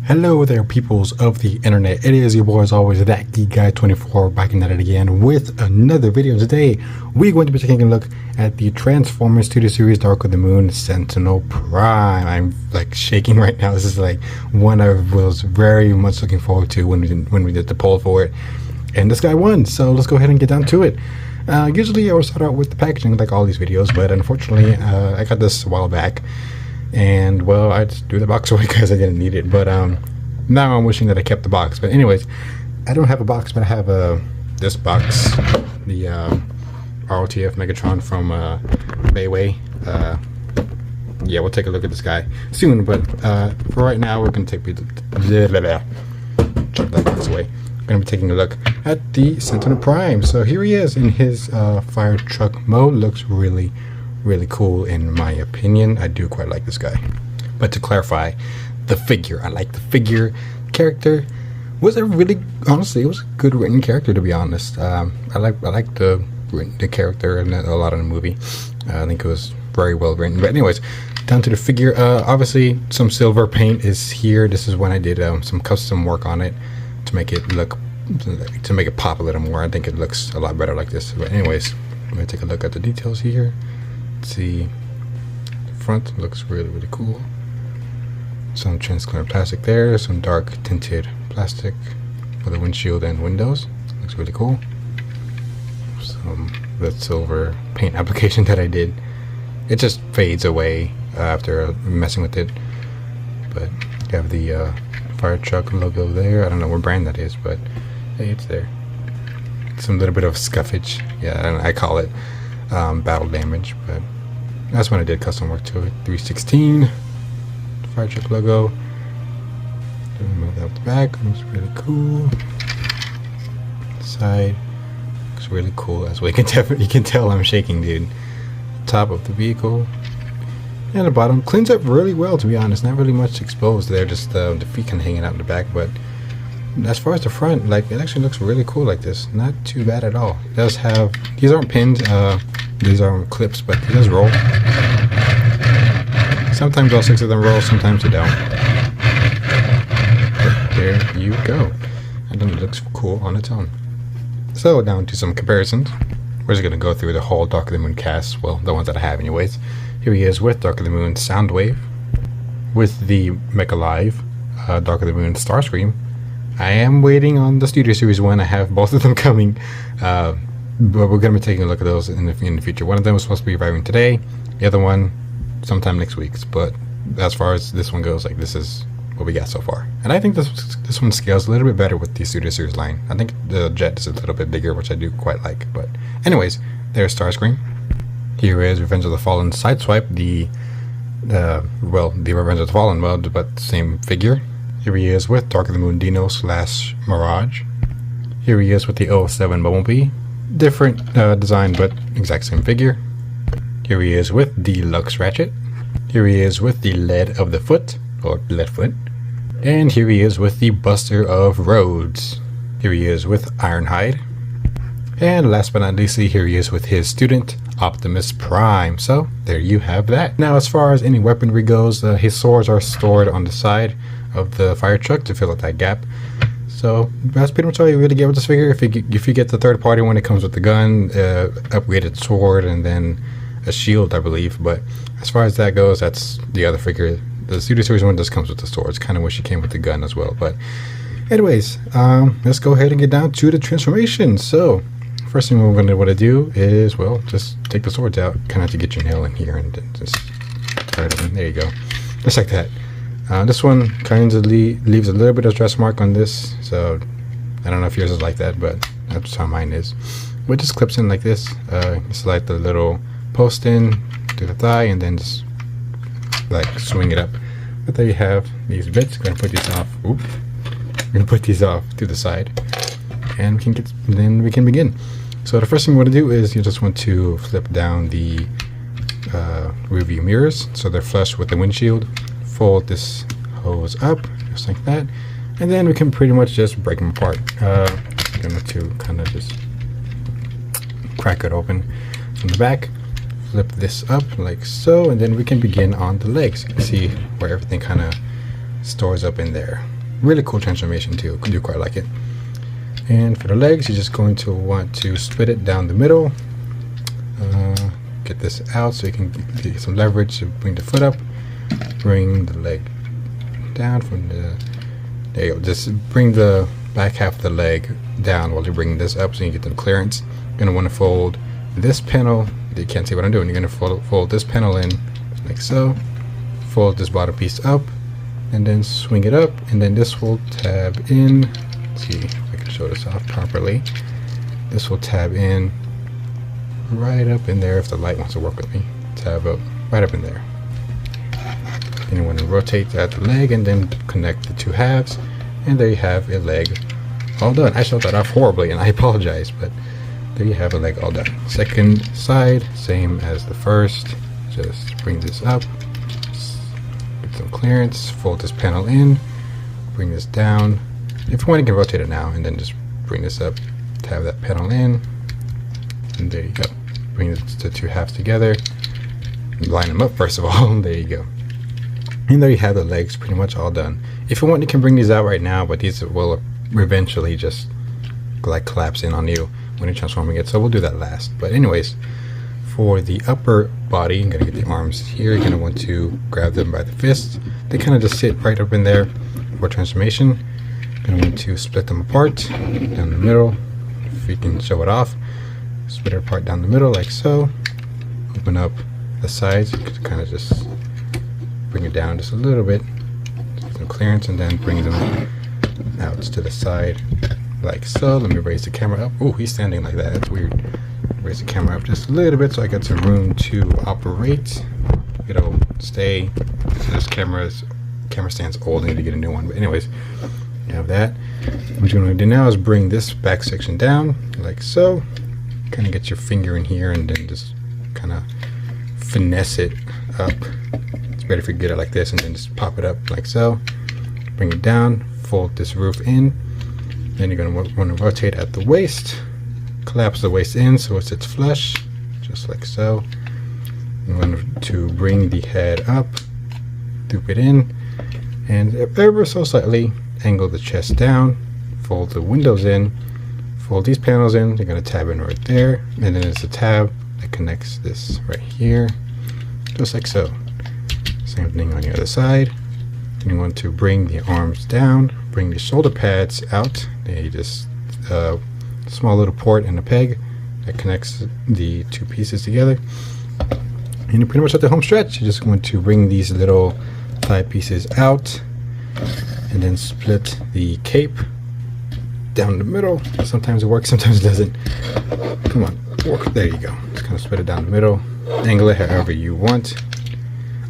Hello there, peoples of the internet. It is your boy, as always, that Geek Guy 24, back at it again with another video. Today we're going to be taking a look at the Transformers 2D series Dark of the Moon Sentinel Prime. I'm like shaking right now. This is like one I was very much looking forward to when we did the poll for it, and this guy won. So let's go ahead and get down to it. Usually I would start out with the packaging like all these videos, but unfortunately I got this a while back. And well, I just threw the box away because I didn't need it. But now I'm wishing that I kept the box. But anyways, I don't have a box, but I have this box, the ROTF Megatron from Bayway. Yeah, we'll take a look at this guy soon. But for right now, we're gonna chuck that box away. We're gonna be taking a look at the Sentinel Prime. So here he is in his fire truck mode. Looks really cool in my opinion. I do quite like this guy. But to clarify, the figure, I like the figure. Character was honestly, it was a good written character, to be honest. I like the character and a lot of the movie. I think it was very well written. But anyways, down to the figure. Obviously some silver paint is here. This is when I did some custom work on it to make it pop a little more. I think it looks a lot better like this. But anyways, I'm gonna take a look at the details here. See, the front looks really cool. Some transparent plastic there, some dark tinted plastic for the windshield and windows. Looks really cool. Some that silver paint application that I did, it just fades away after messing with it. But you have the fire truck logo there. I don't know what brand that is, but hey, it's there. Some little bit of scuffage, yeah, I call it battle damage, but that's when I did custom work to it. 316 fire truck logo. Move that up the back. Looks really cool. Side looks really cool. As well, you can tell I'm shaking, dude. Top of the vehicle and the bottom cleans up really well, to be honest. Not really much exposed there, just the feet kind of hanging out in the back. But as far as the front, like, it actually looks really cool like this. Not too bad at all. It does have, these aren't pins, these are clips, but it does roll. Sometimes all 6 of them roll, sometimes they don't. But there you go. And then it looks cool on its own. So down to some comparisons. We're just gonna go through the whole Dark of the Moon cast. Well, the ones that I have anyways. Here he is with Dark of the Moon Soundwave, with the Mecha Live, Dark of the Moon Starscream. I am waiting on the Studio Series 1. I have both of them coming. But we're going to be taking a look at those in the future. One of them was supposed to be arriving today. The other one sometime next week. But as far as this one goes, like, this is what we got so far. And I think this one scales a little bit better with the Studio Series line. I think the jet is a little bit bigger, which I do quite like. But anyways, there's Starscream. Here is Revenge of the Fallen Sideswipe. The Revenge of the Fallen mode, but same figure. Here he is with Dark of the Moon Dino / Mirage. Here he is with the 007 Bumblebee. Different design, but exact same figure. Here he is with Deluxe Ratchet. Here he is with the Lead of the Foot, or Leadfoot. And here he is with the Buster of Rhodes. Here he is with Ironhide. And last but not least, here he is with his student, Optimus Prime. So there you have that. Now, as far as any weaponry goes, his swords are stored on the side of the fire truck to fill up that gap. So that's pretty much all you really get with this figure. If you get the third party one, it comes with the gun, upgraded sword, and then a shield, I believe. But as far as that goes, that's the other figure. The Studio Series 1 just comes with the swords. Kind of wish it came with the gun as well. But anyways, let's go ahead and get down to the transformation. So first thing we're going to want to do is, well, just take the swords out. Kind of have to get your nail in here and then just try it in. There you go. Just like that. This one kind of leaves a little bit of stress mark on this, so I don't know if yours is like that, but that's how mine is. It just clips in like this. Slide the little post in to the thigh and then just like swing it up. But there you have these bits. Gonna put these off. Oop. Gonna put these off to the side, and we can begin. So the first thing we want to do is you just want to flip down the rear view mirrors so they're flush with the windshield. Fold this hose up just like that, and then we can pretty much just break them apart. I'm going to kind of just crack it open from the back, flip this up like so, and then we can begin on the legs. You can see where everything kind of stores up in there. Really cool transformation too. I do quite like it. And for the legs, you're just going to want to split it down the middle. Get this out so you can get some leverage to bring the foot up. Bring the leg down from the, there you go. Just bring the back half of the leg down while you're bringing this up so you get the clearance. You're going to want to fold this panel. You can't see what I'm doing. You're going to fold this panel in like so. Fold this bottom piece up and then swing it up, and then this will tab in. Let's see if I can show this off properly. This will tab in right up in there if the light wants to work with me. Tab up right up in there. And you want to rotate that leg and then connect the two halves, and there you have a leg all done. I showed that off horribly and I apologize, but there you have a leg all done. Second side, same as the first. Just bring this up, get some clearance, fold this panel in, bring this down. If you want, you can rotate it now and then just bring this up, tab that panel in, and there you go. Bring the two halves together, line them up first of all. There you go. And there you have the legs pretty much all done. If you want, you can bring these out right now, but these will eventually just like collapse in on you when you're transforming it, so we'll do that last. But anyways, for the upper body, I'm gonna get the arms here. You're gonna want to grab them by the fists. They kind of just sit right up in there for transformation. Gonna want to split them apart down the middle. If you can show it off, split it apart down the middle like so. Open up the sides. You can kind of just bring it down just a little bit, some clearance, and then bring them out to the side like so. Let me raise the camera up. Oh, he's standing like that. That's weird. Raise the camera up just a little bit so I got some room to operate. It'll stay. This camera stand's old. I need to get a new one. But anyways, you have that. What you're going to do now is bring this back section down like so. Kind of get your finger in here and then just kind of finesse it up. It's better if you get it like this and then just pop it up like so. Bring it down, fold this roof in. Then you're going to want to rotate at the waist, collapse the waist in so it sits flush, just like so. You want to bring the head up, loop it in, and ever so slightly angle the chest down, fold the windows in, fold these panels in. You're going to tab in right there, and then there's a tab that connects this right here, just like so. Same thing on the other side. You want to bring the arms down, bring the shoulder pads out. They just small little port and a peg that connects the two pieces together. And you're pretty much at the home stretch. You just want to bring these little thigh pieces out and then split the cape down the middle. Sometimes it works, sometimes it doesn't. Come on, work. There you go. Just kind of split it down the middle. Angle it however you want.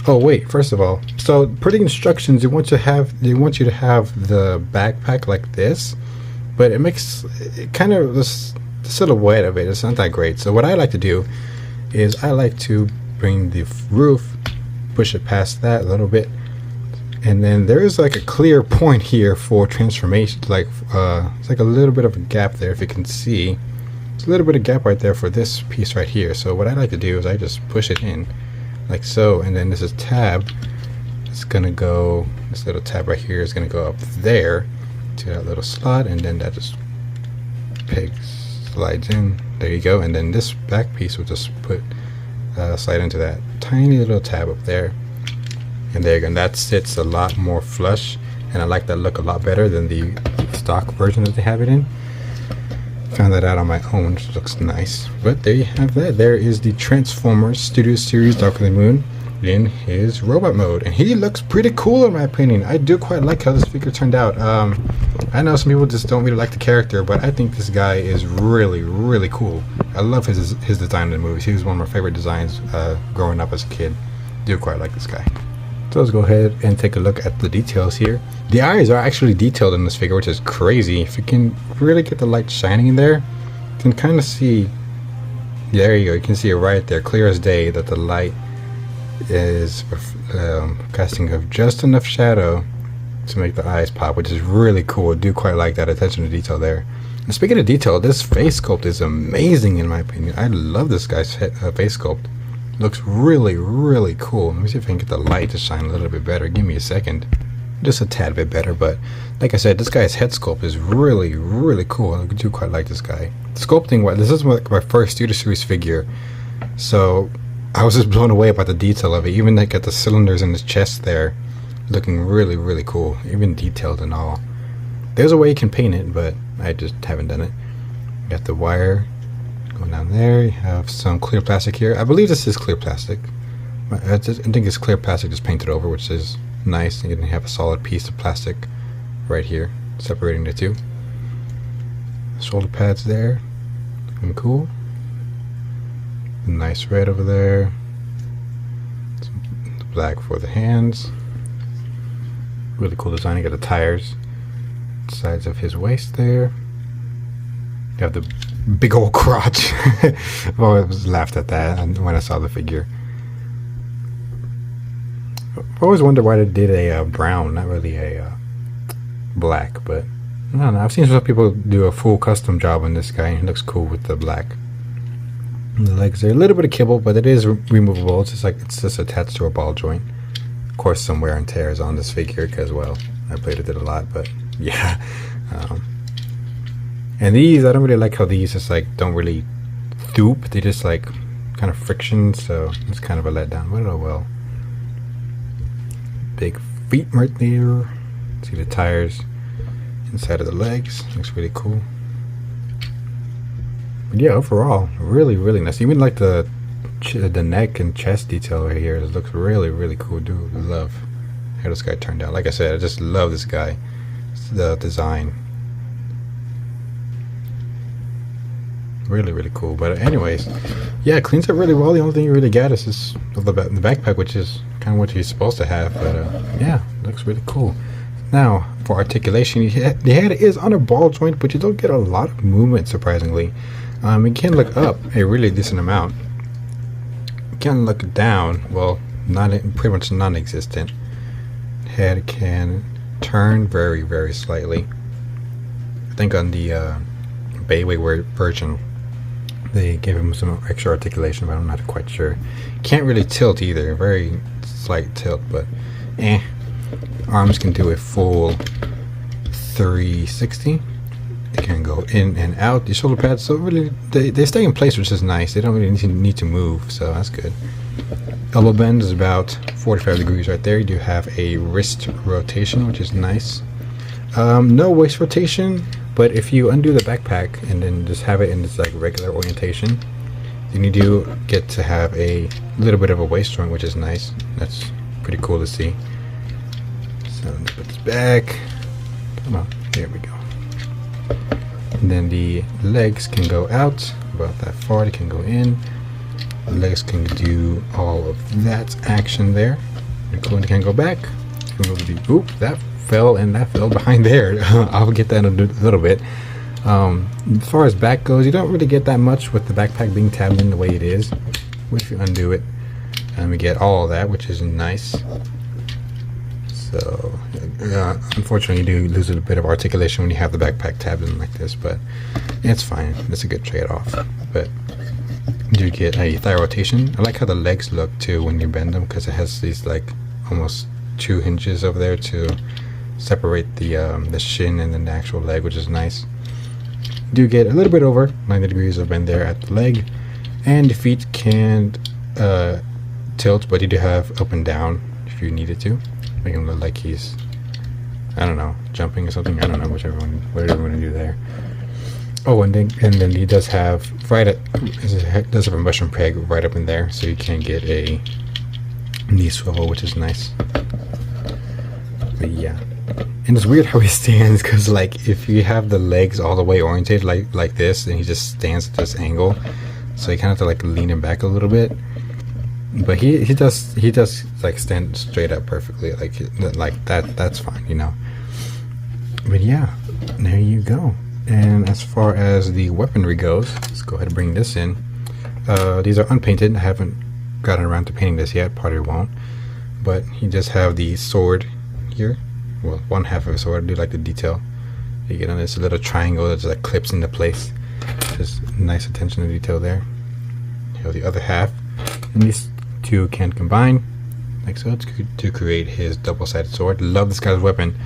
Oh wait, first of all, so per the instructions, they want you to have the backpack like this, but it makes it kind of the silhouette of it. It's not that great. So what I like to do is I like to bring the roof, push it past that a little bit, and then there is like a clear point here for transformation. Like it's like a little bit of a gap there. If you can see, it's a little bit of gap right there for this piece right here. So what I like to do is I just push it in like so, and then this is tab. It's gonna go, this little tab right here is gonna go up there to that little slot, and then that just peg slides in. There you go. And then this back piece will just put slide into that tiny little tab up there, and there you go. And that sits a lot more flush, and I like that look a lot better than the stock version that they have it in. Found that out on my own, which looks nice. But there you have that. There is the Transformers Studio Series Dark of the Moon in his robot mode, and he looks pretty cool in my opinion. I do quite like how this figure turned out. I know some people just don't really like the character, but I think this guy is really cool. I love his design in the movies. He was one of my favorite designs growing up as a kid. Do quite like this guy. So let's go ahead and take a look at the details here. The eyes are actually detailed in this figure, which is crazy. If you can really get the light shining in there, you can kind of see, there you go, you can see it right there, clear as day, that the light is casting of just enough shadow to make the eyes pop, which is really cool. I do quite like that attention to detail there. And speaking of detail, this face sculpt is amazing in my opinion. I love this guy's face sculpt. Looks really cool. Let me see if I can get the light to shine a little bit better. Give me a second. just a tad bit better. But like I said, this guy's head sculpt is really cool. I do quite like this guy. Sculpting, this is like my first Studio Series figure, so I was just blown away about the detail of it. Even like at the cylinders in his chest there, looking really cool, even detailed and all. There's a way you can paint it, but I just haven't done it. You got the wire going down there. You have some clear plastic here. I believe this is clear plastic. I think it's clear plastic just painted over, which is nice. You have a solid piece of plastic right here separating the two. Shoulder pads there, looking cool. Nice red over there. Some black for the hands. Really cool design. You got the tires, sides of his waist there. You have the big old crotch. I've always laughed at that when I saw the figure. I've always wondered why they did a brown, not really a black, but I don't know. I've seen some people do a full custom job on this guy, and he looks cool with the black. And the legs are a little bit of kibble, but it is removable. It's just attached to a ball joint. Of course, some wear and tears on this figure because, well, I played with it a lot, but yeah. And these, I don't really like how these just like don't really stoop. They just like kind of friction, so it's kind of a letdown. But oh well. Big feet right there. See the tires inside of the legs. Looks really cool. But yeah, overall, really nice. Even like the neck and chest detail right here, it looks really cool. Dude, love how this guy turned out. Like I said, I just love this guy. The design, really cool. But anyways, yeah, it cleans up really well. The only thing you really get is this, the backpack, which is kind of what you're supposed to have. But yeah, looks really cool. Now for articulation, the head is on a ball joint, but you don't get a lot of movement, surprisingly. You can look up a really decent amount. You can look down, well, pretty much non-existent. Head can turn very slightly. I think on the Bayway version they gave him some extra articulation, but I'm not quite sure. Can't really tilt either, very slight tilt, but arms can do a full 360. They can go in and out. The shoulder pads, so really they stay in place, which is nice. They don't really need to move, so that's good. Elbow bend is about 45 degrees right there. You do have a wrist rotation, which is nice. No waist rotation, but if you undo the backpack and then just have it in this like regular orientation, then you do get to have a little bit of a waist joint, which is nice. That's pretty cool to see. So let's put this back. Come on, there we go. And then the legs can go out about that far. They can go in. The legs can do all of that action there. And cool. They can go back. Oop, that fell and that fell behind there. I'll get that in a little bit. As far as back goes, you don't really get that much with the backpack being tabbed in the way it is. But if you undo it, we get all of that, which is nice. So unfortunately you do lose a bit of articulation when you have the backpack tabbed in like this, but it's fine. It's a good trade-off. But you get a thigh rotation. I like how the legs look too when you bend them, because it has these like almost 2 hinges over there to separate the shin and then the actual leg, which is nice. You do get a little bit over 90 degrees of bend there at the leg, and the feet can tilt, but you do have up and down if you needed to. Make him look like he's, I don't know, jumping or something. I don't know, whatever you want to do there. Oh, and then he does have does have a mushroom peg right up in there, so you can get a knee swivel, which is nice. But yeah, and it's weird how he stands, because like if you have the legs all the way oriented like this, then he just stands at this angle, so you kind of have to like lean him back a little bit. But he does like stand straight up perfectly, like that's fine, you know. But yeah, there you go. And as far as the weaponry goes, let's go ahead and bring this in. These are unpainted. I haven't gotten around to painting this yet, probably won't. But you just have the sword here. Well, one half of a sword. I do like the detail. You get on this little triangle that just like clips into place. Just nice attention to detail there. You have the other half, and these two can combine. like so, to create his double-sided sword. Love this guy's weapon.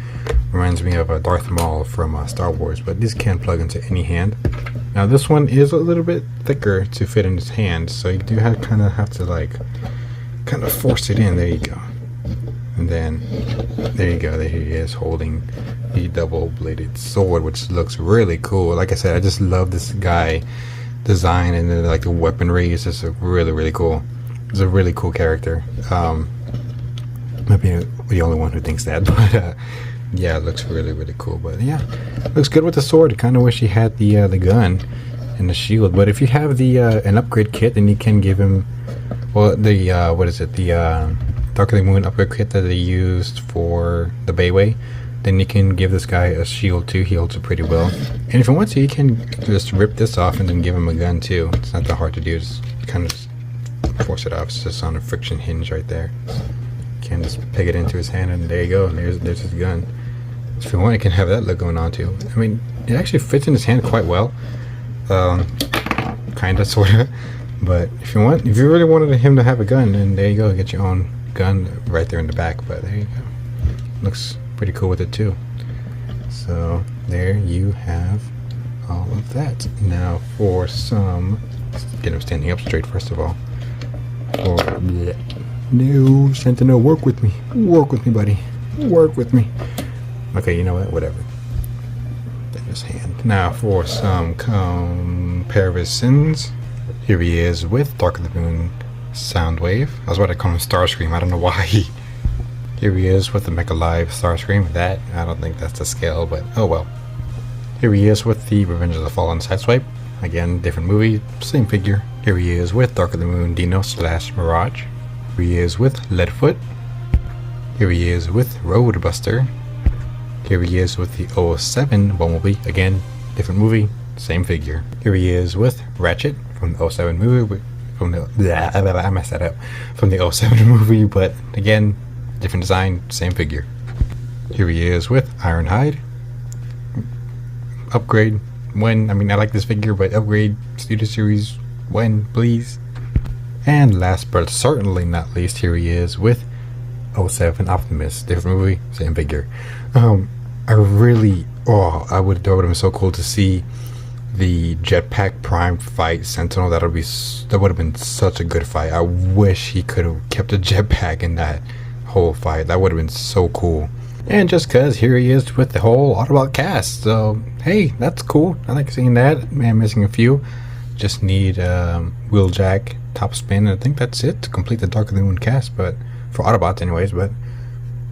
Reminds me of Darth Maul from Star Wars, but this can plug into any hand. Now this one is a little bit thicker to fit in his hand, so you do kind of have to like kind of force it in. There you go. And then there you go. There he is holding the double-bladed sword, which looks really cool. Like I said, I just love this guy design, and then like the weaponry is just really cool. It's a really cool character. Maybe the only one who thinks that, but yeah, it looks really cool. But yeah, looks good with the sword. Kind of wish he had the gun and the shield. But if you have the an upgrade kit, then you can give him, well, the what is it? The Dark of the Moon upgrade kit that they used for the Bayway. Then you can give this guy a shield too. He holds it pretty well. And if you want to, you can just rip this off and then give him a gun too. It's not that hard to do. Just kind of force it off. It's just on a friction hinge right there. You can just peg it into his hand, and there you go. And there's his gun. So if you want, you can have that look going on too. I mean, it actually fits in his hand quite well. Kinda, sorta. But if you really wanted him to have a gun, then there you go. Get your own gun right there in the back. But there you go. Looks pretty cool with it too. So there you have all of that. Now for some, get him standing up straight first of all. No, Sentinel, work with me, buddy, work with me. Okay, you know what? Whatever. In his hand. Now for some comparisons. Here he is with Dark of the Moon Soundwave. I was about to call him Starscream. I don't know why. Here he is with the Mecha Live Starscream. That, I don't think that's the scale, but oh well. Here he is with the Revenge of the Fallen Sideswipe. Again, different movie, same figure. Here he is with Dark of the Moon Dino / Mirage. Here he is with Leadfoot. Here he is with Roadbuster. Here he is with the 07 Bumblebee. Again, different movie, same figure. Here he is with Ratchet from the 07 movie. I messed that up. From the 07 movie, but again, different design, same figure. Here he is with Ironhide. Upgrade when. I mean, I like this figure, but upgrade Studio Series when, please. And last but certainly not least, here he is with 07 Optimus. Different movie, same figure. I would have been so cool to see the Jetpack Prime fight Sentinel. That would have been such a good fight. I wish he could have kept a jetpack in that whole fight. That would have been so cool. And just cause here he is with the whole Autobot cast, so hey, that's cool. I like seeing that. Man, missing a few. Just need Wheeljack, Top Spin, and I think that's it to complete the Dark of the Moon cast, but for Autobots anyways. But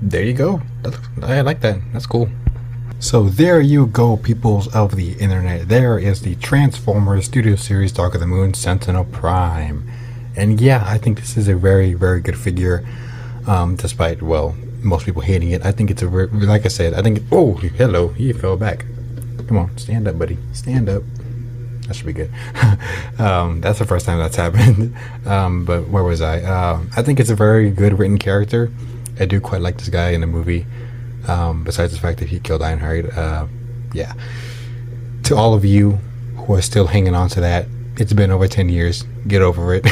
there you go. I like that. That's cool. So there you go, peoples of the internet. There is the Transformers Studio Series Dark of the Moon Sentinel Prime. And yeah, I think this is a very good figure. Despite, well, most people hating it, I think it's like I said, I think oh, hello, he fell back. Come on, stand up, buddy, stand up. That should be good. That's the first time that's happened. But where was I? I think it's a very good written character. I do quite like this guy in the movie. Besides the fact that he killed Ironhide. Yeah. To all of you who are still hanging on to that, it's been over 10 years. Get over it.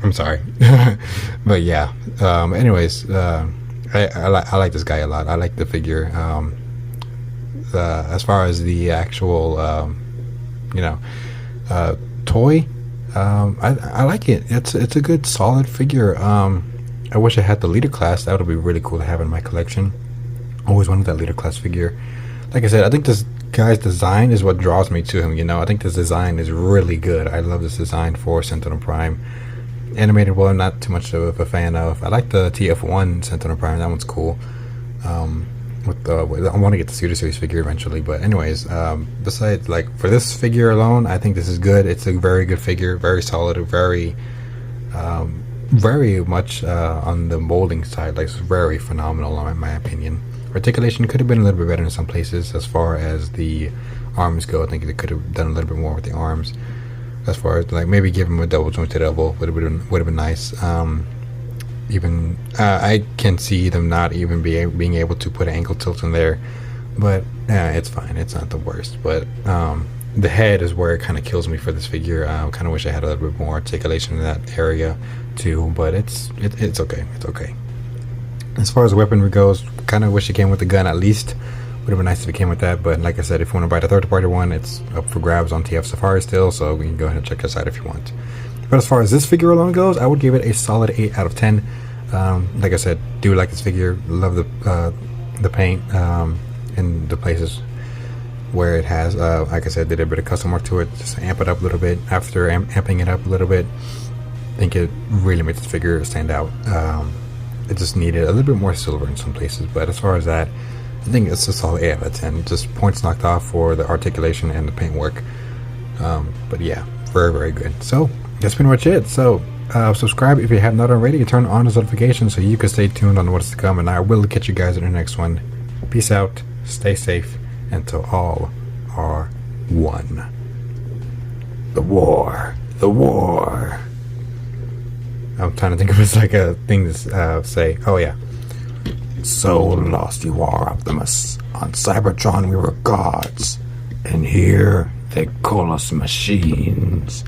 I'm sorry. But yeah. Anyways, I like this guy a lot. I like the figure. As far as the actual, toy, I like it. It's a good, solid figure. I wish I had the leader class. That would be really cool to have in my collection. Always wanted that leader class figure. Like I said, I think this guy's design is what draws me to him. I think this design is really good. I love this design for Sentinel Prime. Animated, well, not too much of a fan of. I like the TF1 Sentinel Prime. That one's cool. I want to get the Studio Series figure eventually, but anyways, besides, like, for this figure alone, I think this is good. It's a very good figure, very solid, very much on the molding side, like, it's very phenomenal in my opinion. Articulation could have been a little bit better in some places. As far as the arms go, I think they could have done a little bit more with the arms. As far as, like, maybe give him a double jointed elbow would have been nice. I can see them not even being able to put an ankle tilt in there, but it's fine. It's not the worst. But the head is where it kind of kills me for this figure. I kind of wish I had a little bit more articulation in that area. too, but it's okay. It's okay. As far as weaponry goes, kind of wish it came with the gun at least. Would have been nice if it came with that, but like I said, if you want to buy the third-party one, it's up for grabs on TF Safari still, so we can go ahead and check this out if you want. But as far as this figure alone goes, I would give it a solid 8 out of 10. Like I said, do like this figure, love the paint and the places where it has, like I said, did a bit of custom work to it, just amp it up a little bit. After amping it up a little bit, I think it really makes the figure stand out. It just needed a little bit more silver in some places, but as far as that, I think it's a solid 8 out of 10. Just points knocked off for the articulation and the paint work. But yeah, very, very good. So that's pretty much it. So subscribe if you have not already, and turn on the notifications so you can stay tuned on what's to come, and I will catch you guys in the next one. Peace out, stay safe, until all are one. The war. I'm trying to think of it's like a thing to say. Oh yeah. So lost you are, Optimus. On Cybertron we were gods, and here they call us machines.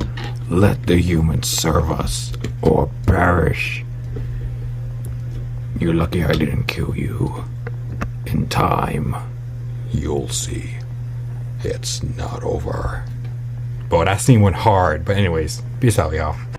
Let the humans serve us, or perish. You're lucky I didn't kill you. In time, you'll see. It's not over. Boy, that scene went hard. But anyways, peace out, y'all.